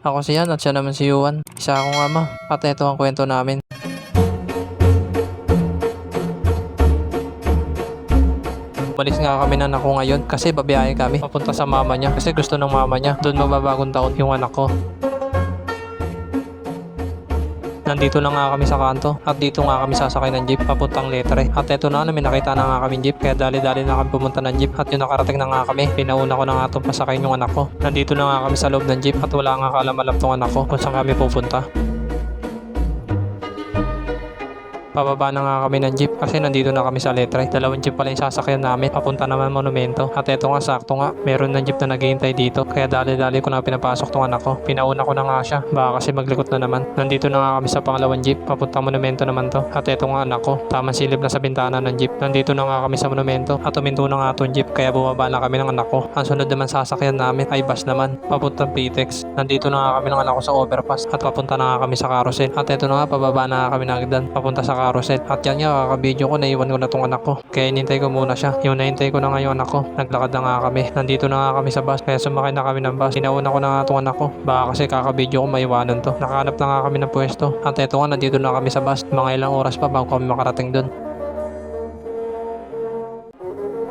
Ako si Yan at siya naman si Yuan. Isa akong ama at ito ang kwento namin. Umalis nga kami ng anak ko ngayon kasi babiyahe kami papunta sa mama niya kasi gusto ng mama niya doon magbabagong taon yung anak ko. Nandito na nga kami sa kanto at dito nga kami sasakay ng jeep papuntang Letre. At eto na may nakita na nga kami jeep kaya dali-dali na kami pumunta ng jeep at yung nakarating na nga kami. Pinauna ko na nga itong pasakay yung anak ko. Nandito na nga kami sa loob ng jeep at wala nga kaalam-alam tong anak ko kung saan kami pupunta. Pababa na nga kami ng jeep kasi nandito na kami sa Letre. Dalawang jeep pala yung sasakyan namin papunta naman monumento. At eto nga sakto nga meron ng jeep na naghihintay dito kaya dali-dali ko na pinapasok tong anak ko. Pinauna ko na nga siya baka kasi maglikot na naman. Nandito na nga kami sa pangalawang jeep papunta monumento naman to. At eto nga anak ko tamang silip na sa bintana ng jeep. Nandito na nga kami sa monumento at tuminto na nga tong jeep kaya bumaba na kami ng anak ko. Ang sunod naman sasakyan namin ay bus naman papuntang Pitex. Nandito na nga kami ng anak ko sa overpass at papunta na nga kami sa carousel. At eto na nga pababa na nga kami ng agdan papunta sa carousel. At yan nga kakabidyo ko naiwan ko na tong anak ko kaya hinintay ko muna siya. Yung nahintay ko na nga yung anak ko naglakad na nga kami. Nandito na nga kami sa bus kaya sumakay na kami ng bus. Sinauna ko na nga tong anak ko baka kasi kakabidyo ko maiwanan to. Nakahanap na nga kami ng pwesto at eto nga nandito na kami sa bus. Mga ilang oras pa bago kami makarating dun.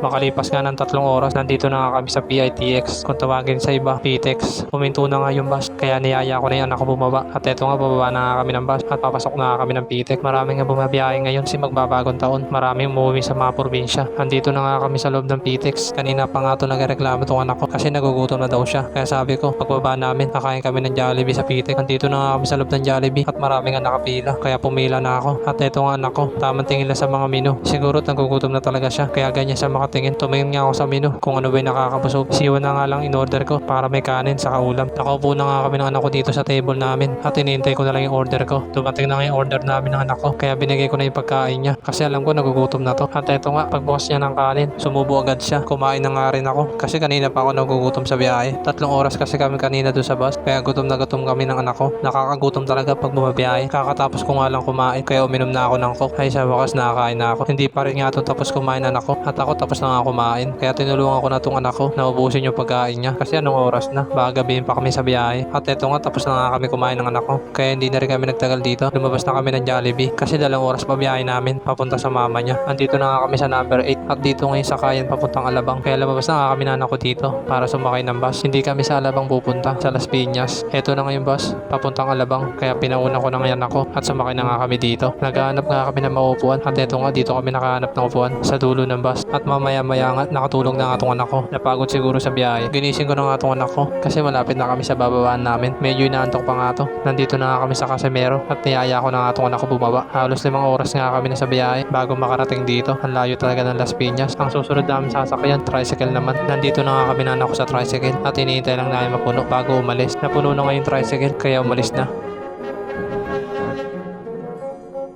Makalipas nga ng 3 oras, nandito na nga kami sa PITX. Kung tawagin sa iba, PTEX. Puminto na nga yung bus, kaya niyaya ko na yung anak ko bumaba. At eto nga, bababa na nga kami ng bus at papasok na nga kami ng PTEX. Marami nga bumabiyahe ngayon si magbabagong taon. Marami umuwi sa mga probinsya. Nandito na nga kami sa loob ng PTEX. Kanina pa nga ito nagreklamo tong anak ko kasi nagugutom na daw siya. Kaya sabi ko, pagbaba namin, kakain kami ng Jollibee sa PTEX. Nandito na nga kami sa loob ng Jollibee at marami nga nakapila. Kaya pumila na ako. At eto nga anak ko, tamang tingin lang sa mga menu. Siguro nagugutom na talaga siya. Kaya ganyan siya makatingin. Tumingin nga ako sa menu kung ano ba yung nakakabusog. Siwa na nga lang in order ko para may kanin sa kaulam. Nakaupo na nga kami ng anak ko dito sa table namin at hinihintay ko na lang yung order ko. Dumating na nga yung order namin ng anak ko kaya binigay ko na yung pagkain niya kasi alam ko nagugutom na to. At eto nga pagbukas niya ng kanin sumubo agad siya. Kumain na nga rin ako kasi kanina pa ako nagugutom sa biyahe. 3 oras kasi kami kanina doon sa bus kaya gutom na gutom kami ng anak ko. Nakakagutom talaga pag bumabiyahe. Kakatapos ko nga lang kumain kaya uminom na ako ng coke. Ay sa wakas nakakain na ako. Hindi pa rin nga ito tapos kumain anak ko at ako tapos na nga kumain. Kaya tinulungan ko na tong anak ko na ubusin yung pagkain niya kasi anong oras na baka gabihin pa kami sa biyahe. At eto nga tapos na nga kami kumain ng anak ko kaya hindi na rin kami nagtagal dito. Lumabas na kami ng Jollibee kasi 2 oras pa biyahe namin papunta sa mama niya. Andito na nga kami sa number 8 at dito ngayon sakayan papuntang Alabang kaya lumabas na nga kami ng anak ko dito para sumakay ng bus. Hindi kami sa Alabang pupunta, sa Las Piñas. Eto na nga yung bus papuntang Alabang kaya pinauna ko na ngayon ako at sumakay na nga kami dito. Naghahanap nga kami ng maupuan at eto nga dito kami nakahanap ng upuan sa dulo ng bus at mamaya-maya nga nakatulog na nga tong anak ko. Napagod siguro sa biyahe. Ginising ko na nga tong anak ko kasi malapit na kami sa bababaan namin. Medyo inaantok pa nga to. Nandito na nga kami sa Casimero at niyaya ko na nga tong anak ko bumaba. Halos 5 oras nga kami na sa biyahe bago makarating dito. Ang layo talaga ng Las Piñas. Ang susunod namin sasakyan, tricycle naman. Nandito na nga kami na anak ko sa tricycle at hinihintay lang namin mapuno bago umalis. Napuno na nga yung tricycle kaya umalis na.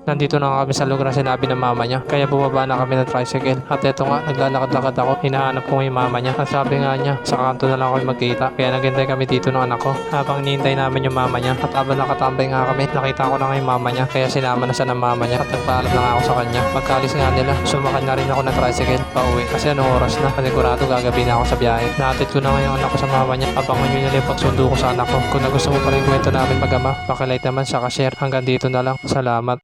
Nandito na kami sa lugar na sinabi ng mama niya kaya bumaba na kami ng tricycle at eto nga naglalakad-lakad ako, hinahanap ko yung mama niya at sabi nga niya sa kanto na lang kami magkita kaya naghintay kami dito ng anak ko habang hinihintay namin yung mama niya at habang nakatambay nga kami nakita ko na nga yung mama niya kaya sinama na siya ng mama niya at nagpaalam na nga ako sa kanya. Pagkalis nga nila sumakay na rin ako ng tricycle pauwi kasi anong oras na panigurado gagabi na ako sa biyahe. Nahatid ko na nga yung anak ko sa mama niya. Abangan nyo nila yung pagsundo ko sa anak ko. Kung nagusto mo pa rin kwento namin mag-ama pakilike naman sa share. Hanggang dito na lang. Salamat.